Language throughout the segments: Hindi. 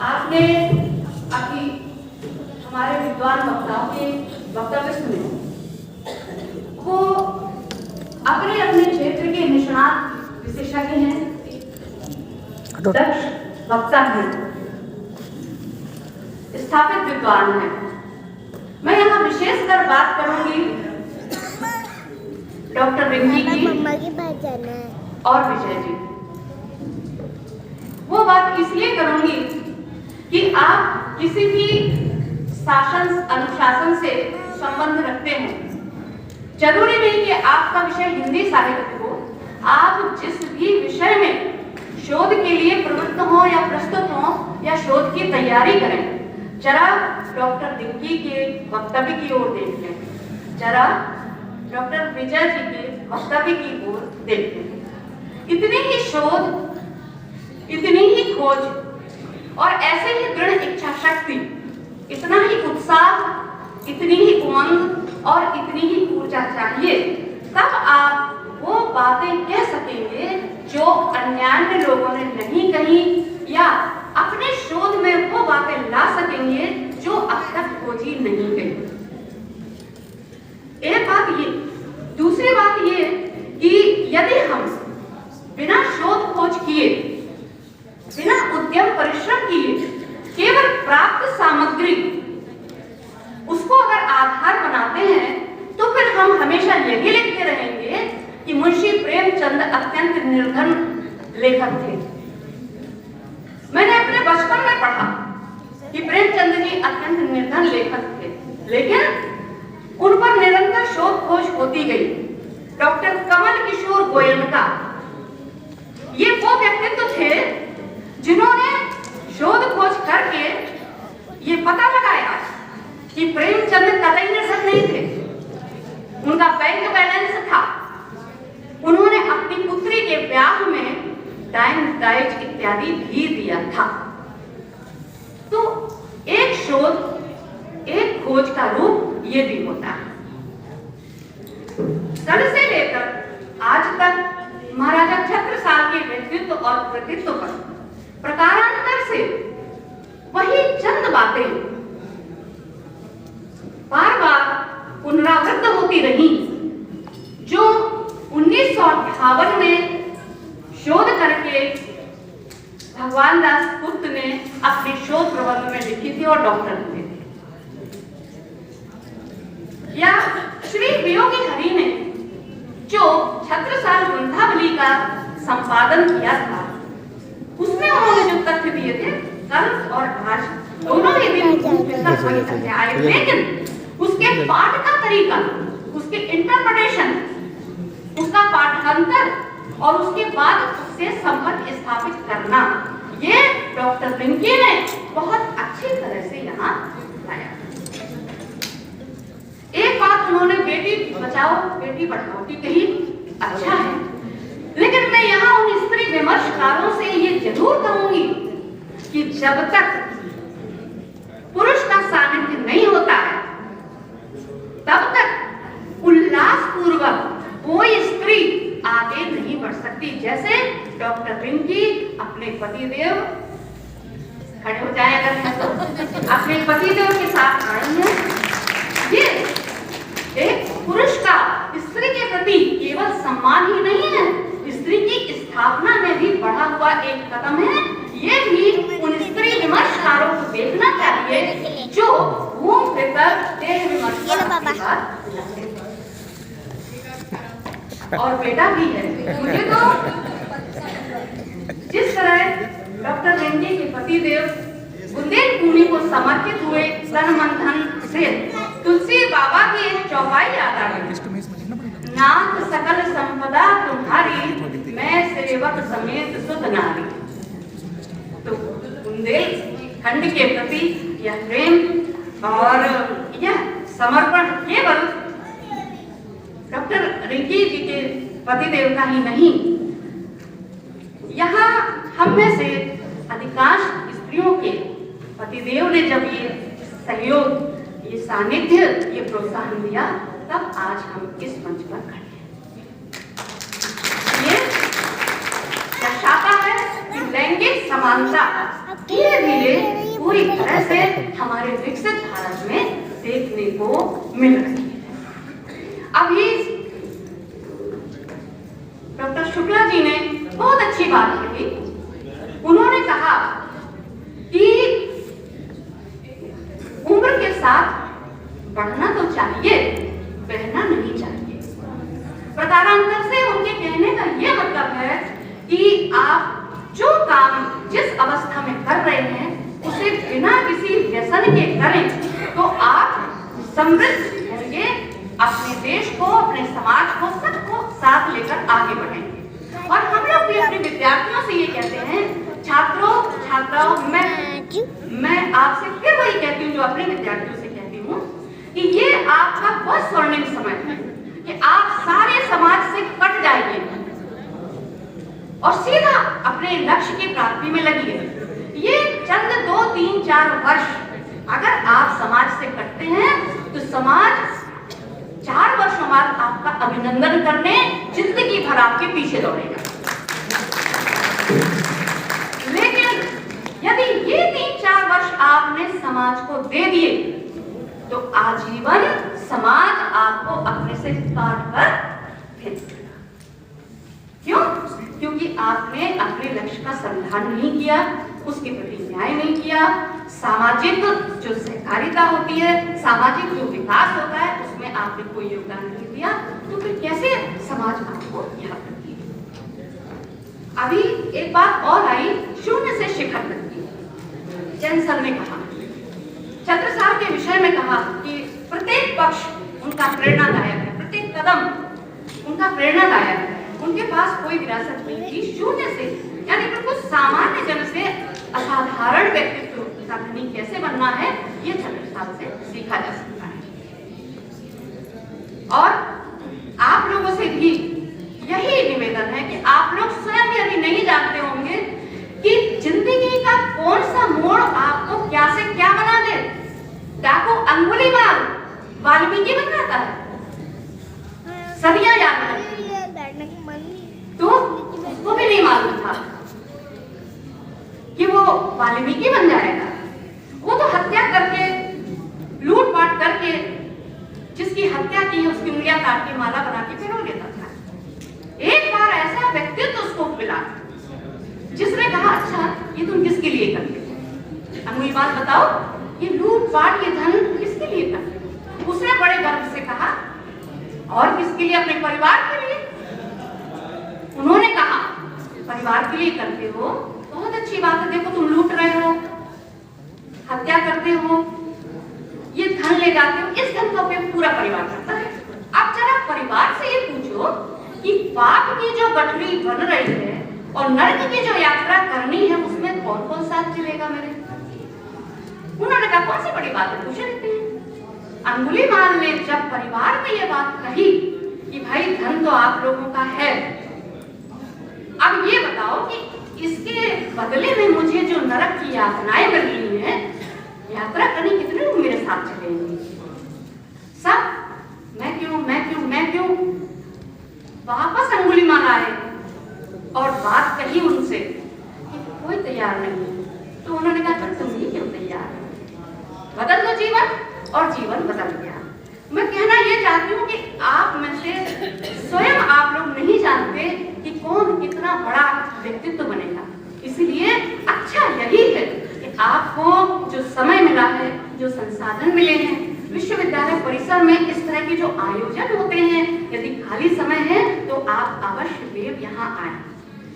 आपने अभी हमारे विद्वान वक्ताओं के वक्तव्य सुने। वो अपने अपने क्षेत्र के निष्णात विशेषज्ञ हैं, दक्ष वक्ता हैं, स्थापित विद्वान हैं। मैं यहाँ विशेषकर बात करूंगी डॉक्टर रिंकी की और विजय जी। वो बात इसलिए करूंगी कि आप किसी भी शासन अनुशासन से संबंध रखते हैं, जरूरी नहीं कि आपका विषय हिंदी साहित्य हो। आप जिस भी विषय में शोध के लिए प्रवृत्त हो या प्रस्तुत हो या शोध की तैयारी करें, जरा डॉक्टर रिंकी के वक्तव्य की ओर देख लें, जरा डॉक्टर विजय जी के वक्तव्य की ओर देख लें। इतनी ही शोध, इतनी ही खोज और ऐसे ही दृढ़ इच्छा शक्ति, इतना ही उत्साह, इतनी ही उमंग और इतनी ही ऊर्जा चाहिए, तब आप वो बातें कह सकेंगे जो अन्य लोगों ने नहीं कही, या अपने शोध में वो बातें ला सकेंगे जो अब तक खोजी नहीं गई। एक बात ये, दूसरी बात ये कि यदि हम बिना शोध खोज किए, बिना उद्यम परिश्रम किए, केवल प्राप्त सामग्री उसको अगर आधार बनाते हैं, तो फिर हम हमेशा यही लिखते रहेंगे कि मुंशी प्रेमचंद अत्यंत निर्धन लेखक थे। मैंने अपने बचपन में पढ़ा कि प्रेमचंद जी अत्यंत निर्धन लेखक थे, लेकिन उन पर निरंतर शोध खोज होती गई। डॉक्टर कमल किशोर गोयनका ये वो व्यक्तित्व थे जिन्होंने शोध खोज करके ये पता लगाया कि प्रेमचंद कतई निर्धन नहीं थे, उनका बैंक बैलेंस था। उन्होंने अपनी पुत्री के ब्याह में डाइन दाइज इत्यादि भी दिया था। तो एक शोध, एक खोज का रूप ये भी होता है। तब से लेकर आज तक महाराजा छत्रसाल के व्यक्तित्व और कृतित्व पर प्रकारांतर से वही चंद बातें बार बार पुनरावृत्त होती रही, जो 1958 में शोध करके भगवान दास गुप्त ने अपने शोध प्रबंध में लिखी थी और डॉक्टर हुए थे। या श्री वियोगी हरि ने जो छत्रसाल ग्रंथावली का संपादन किया था, उसमें उन्होंने जो तथ्य दिए थे, कल और आज दोनों ही दिन आए, लेकिन उसके पाठ का तरीका, उसके इंटरप्रिटेशन, उसका पाठांतर और उसके बाद उससे संबंध स्थापित करना, ये डॉक्टर रिंकी ने बहुत अच्छी तरह से यहाँ लाया। एक बात उन्होंने बेटी बचाओ बेटी पढ़ाओ की कही, अच्छा है, लेकिन मैं यहाँ उन स्त्री विमर्शकारों से ये जरूर कहूंगी कि जब तक पुरुष का सानिध्य नहीं होता है, तब तक उल्लास पूर्वक कोई स्त्री आगे नहीं बढ़ सकती। जैसे डॉक्टर रिंकी अपने पतिदेव, खड़े हो जाए अगर है तो, अपने पतिदेव के साथ आई है। ये एक पुरुष का स्त्री के प्रति केवल सम्मान ही नहीं है, स्त्री की स्थापना में भी बढ़ा हुआ एक कदम है। ये भी उन स्त्री विमर्शकारों को देखना चाहिए जो घूम फिरकर देह विमर्श और बेटा भी है। मुझे तो जिस तरह डॉक्टर रिंकी के पतिदेव बुंदेल भूमि को समर्पित हुए तन मन धन से, तुलसी बाबा की एक चौपाई याद आ गई, नाथ सकल संपदा तुम्हारी, मैं सेवक समेत सुत नारी। तो बुंदेलखंड के प्रति यह प्रेम और यह समर्पण केवल डॉक्टर रिंकी जी के पतिदेव का ही नहीं, यहाँ हम में से अधिकांश स्त्रियों के पतिदेव ने जब ये सहयोग, ये सानिध्य, ये प्रोत्साहन दिया, तब आज हम इस मंच पर खड़े हैं। ये दर्शाता है कि के समानता धीरे धीरे पूरी तरह से हमारे विकसित भारत में देखने को मिल रही है। अभी डॉक्टर शुक्ला जी ने बहुत अच्छी बात कही। उन्होंने कहा कि उम्र के साथ बढ़ना तो चाहिए, बहना नहीं चाहिए। प्रकारांतर से उनके कहने का यह मतलब है कि आप जो काम जिस अवस्था में कर रहे हैं उसे बिना किसी व्यसन के करें तो आप समृद्ध होंगे, अपने देश को, अपने समाज को, सबको साथ लेकर आगे बढ़ेंगे। और हम लोग भी अपने विद्यार्थियों से ये कहते हैं, छात्रों छात्राओं, मैं आपसे फिर वही कहती हूँ जो अपने विद्यार्थियों से कहती हूँ कि ये आपका बहुत स्वर्णिम समय है कि आप सारे समाज से कट जाइए और सीधा अपने लक्ष्य की प्राप्ति में लगिए। ये चंद 2, 3, 4 वर्ष अगर आप समाज से कटते हैं तो समाज 4 वर्षों बाद आपका अभिनंदन करने जिंदगी भर आपके पीछे दौड़ेगा। लेकिन यदि ये 3-4 वर्ष आपने समाज को दे दिए तो आजीवन समाज आपको अपने से काट कर फेंक देगा। क्यों? क्योंकि आपने अपने लक्ष्य का संधान नहीं किया, उसके प्रति न्याय नहीं किया, सामाजिक जो सहकारिता होती है, सामाजिक जो विकास होता है, उसमें आपने कोई योगदान नहीं दिया, तो फिर कैसे समाज आपको याद रखेगी? अभी एक बात और आई, शून्य से शिखर तक की। जैन सर ने कहा, छत्रसाल के विषय में कहा कि प्रत्येक पक्ष उनका प्रेरणादायक है, प्रत्येक कदम उनका प्रेरणादायक है। उनके पास कोई विरासत नहीं थी। शून्य से यानी बिल्कुल सामान्य जन से असाधारण व्यक्तित्व का धनी कैसे बनना है, ये छत्रसाल से सीखा जा सकता है। और आप लोगों से भी यही निवेदन है कि आप लोग स्वयं यदि नहीं जानते होंगे कि जिंदगी का कौन सा मोड़ आपको क्या से क्या बना दे। डाकू अंगुलीमाल वाल्मीकि बन जाता है, सदियां याद है, तो उसको भी नहीं मालूम था कि वो वाल्मीकि बन जाएगा। वो तो हत्या करके, लूटपाट करके, जिसकी हत्या की है उसकी उंगलियां काट के माला बना के फिर लेता था। एक बार ऐसा व्यक्तित्व उसको मिला जिसने कहा, अच्छा ये तुम किसके लिए करते हो? अंगुली बात बताओ, ये लूटपाट, ये धन किसके लिए करते हो? उसने बड़े गर्व से कहा, और किसके लिए? अपने परिवार के लिए। उन्होंने कहा, परिवार के लिए करते हो, बहुत अच्छी बात है। देखो तुम लूट रहे हो, हत्या करते हो, ये धन ले जाते हो, इस धन का उपयोग पूरा परिवार करता है। अब जरा परिवार से ये पूछो कि पाप की जो गठरी बन रही है और नरक की जो यात्रा करनी है, उसमें कौन कौन साथ चलेगा मेरे? उन्होंने कहा, कौन सी बड़ी बात है, पूछे रहते हैं। अंगुलीमाल ने जब परिवार में ये बात कही कि भाई धन तो आप लोगों का है, अब ये बताओ कि इसके बदले में मुझे जो नरक की यातनाएं मिल रही हैं, यात्रा करनी कितने लोग मेरे साथ चलेंगे? सब मैं क्यों? वापस अंगुलीमाल आए और बात कही उनसे कि कोई तैयार नहीं। तो उन्होंने कहा, तुम ही क्यों तैयार? बदल दो जीवन, और जीवन बदल गया। मैं कहना ये चाहती हूँ कि आप में से स्वयं आप लोग नहीं जानते कि कौन कितना बड़ा व्यक्तित्व बनेगा। इसलिए अच्छा यही है कि आपको जो समय मिला है, जो संसाधन मिले हैं, विश्वविद्यालय परिसर में इस तरह के जो आयोजन होते हैं, यदि खाली समय है तो आप अवश्य देव यहाँ आए।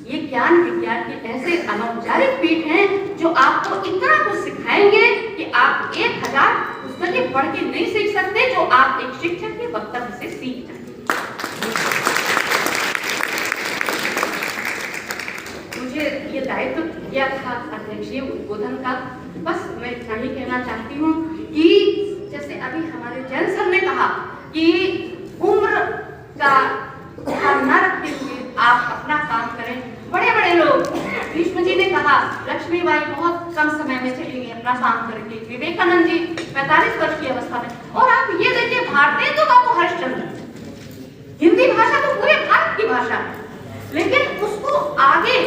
ये ज्ञान विज्ञान के ऐसे अनौपचारिक पीठ हैं जो आपको इतना कुछ सिखाएंगे कि आप 1000 पुस्तकें पढ़ के नहीं सीख सकते, जो आप एक शिक्षक के वक्तव्य से सीख जाएंगे। मुझे ये दायित्व दिया था अध्यक्षीय उद्बोधन का। बस मैं इतना ही कहना चाहती हूँ कि जैसे अभी हमारे जैन सर ने कहा कि उम्र का ध्यान न रखते हुए आप अपना काम करें। बड़े बड़े लोग, भीष्म जी ने कहा लक्ष्मीबाई बहुत कम समय में चली गई अपना काम करके, विवेकानंद जी 45 वर्ष की अवस्था में। और आप ये देखिए, भारतीय तो बाबू हरिश्चंद्र, हिंदी भाषा तो पूरे भारत की भाषा है, लेकिन उसको आगे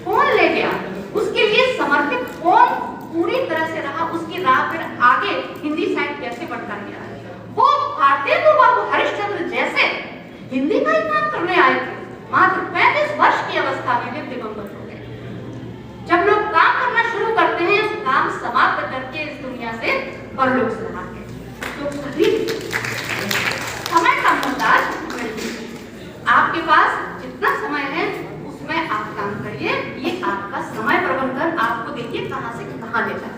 कौन ले गया? उसके लिए समर्पित कौन पूरी तरह से रहा, उसकी राह फिर आगे हिंदी साहित्य कैसे बढ़ता गया। वो भारतीय बाबू हरिश्चंद्र जैसे हिंदी का ही काम करने आए थे, मात्र 35 वर्ष की अवस्था में वे दिवंगत हो गए। जब लोग काम करना शुरू करते हैं, काम समाप्त करके इस दुनिया से परलोक सिधारते हैं। तो कभी समय का मोहताज नहीं। आपके पास जितना समय है उसमें आप काम करिए। ये आपका समय प्रबंधन आपको देखिए कहां से कहां ले जाए।